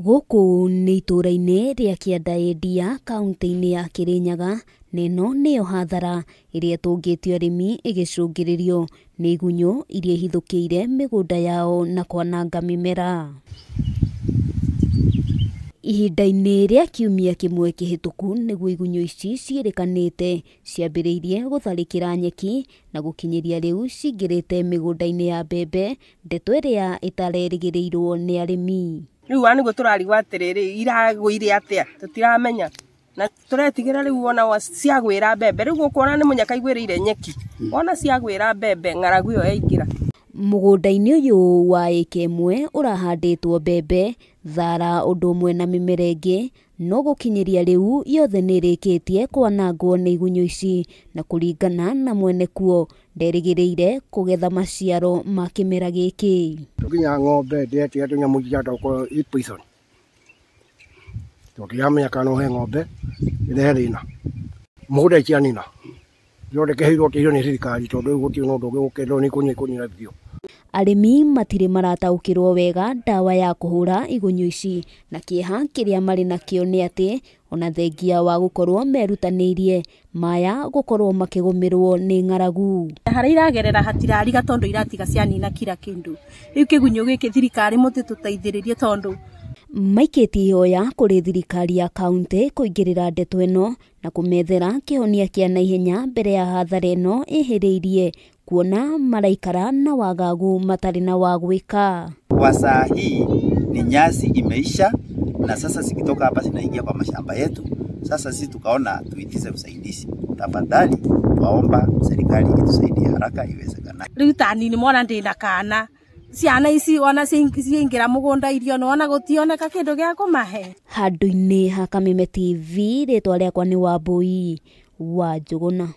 Gũkũ nĩ itũũra-inĩ rĩa Kĩanda-Endia, kaunti-inĩ ya Kĩrĩnyaga, na ĩno nĩyo hathara ĩrĩa ĩtũngĩte arĩmi ĩgĩcũngĩrĩrio nĩ igunyũ iria ihithũkĩire mĩgũnda yao na kwananga mĩmera. Ihinda-inĩ rĩa kiumia kĩmwe kĩhĩtũku nĩguo igunyũ ici ciĩrĩkanĩte ciambĩrĩirie gũtharĩkĩra nyeki na gũkinyĩria rĩu cingĩrĩte mĩgũnda-inĩ ya mbembe, ndeto ĩrĩa ĩtarerĩgĩrĩirwo nĩ arĩmi. Rĩu nĩguo tũrarigwo atĩrĩrĩ, iragũire atĩa tũtiramenya, na tũretigĩra rĩu wona ciagwĩra mbembe, rĩu gũkũ nĩ mũnyaka igwĩrĩire nyeki, wona ciagwĩra mbembe ng'aragu ĩyo yaingĩra. Mũgũnda-inĩ ũyũ wa ĩka ĩmwe ũrahandĩtwo mbembe, thara ũndũ ũmwe na mĩmera ĩngĩ, no gũkinyĩria rĩu yothe nĩ ĩrĩkĩtie kwanangwo nĩ igunyũ ici, na kũringana na mwene kuo nderĩgĩrĩire kũgetha maciaro ma kĩmera gĩkĩ. Tũkinya ng'ombe ndĩetia tũnyamũ tũkorwo i poison, tũkĩramenya kana no he ng'ombe ĩrehe thĩna mũgũnda ikianina thondekeirwo kĩheo nĩ thirikari tondũ rĩu gũtirĩ na ũndũ ũngĩ gũkenderwo nĩ kũnina biũ. Arĩmi matirĩ marataũkĩrwo wega ndawa ya kũhũra igunyũ ici, na kĩeha kĩrĩa marĩ nakĩo nĩ atĩ ona thengia wa gũkorwo merutanĩirie maya gũkorwo makĩgũmĩrwo nĩ ng'aragu. Harĩa iragerera hatirariga tondũ iratiga cianina kila kĩndũ. Rĩu kĩgunyũ gĩkĩ thirikari mũtĩ tũteithĩrĩrie tondũ maikĩtie ihoya kũrĩ thirikari ya kaunti kũingĩrĩra ndeto ĩno na kũmethera kĩhonia kĩa naihenya mbere ya hathara ĩno ĩhĩrĩirie, kuona maraikara na wagagu matarĩ na wa gwĩka. Kwa saa hii ni nyasi imeisha na sasa zikitoka hapa zinaingia kwa mashamba yetu. Sasa sisi tukaona tuitize usaidizi. Tafadhali waomba serikali itusaidie haraka iwezekana. Rĩu tani nĩ mwana ndĩna kana ciana ici ona ciingĩra mũgũnda irio nona gũtioneka kĩndũ gĩa kũmahe. Handũ-inĩ ha Kameme TV, rĩtwa rĩakwa nĩ Wambui wa Njũgũna.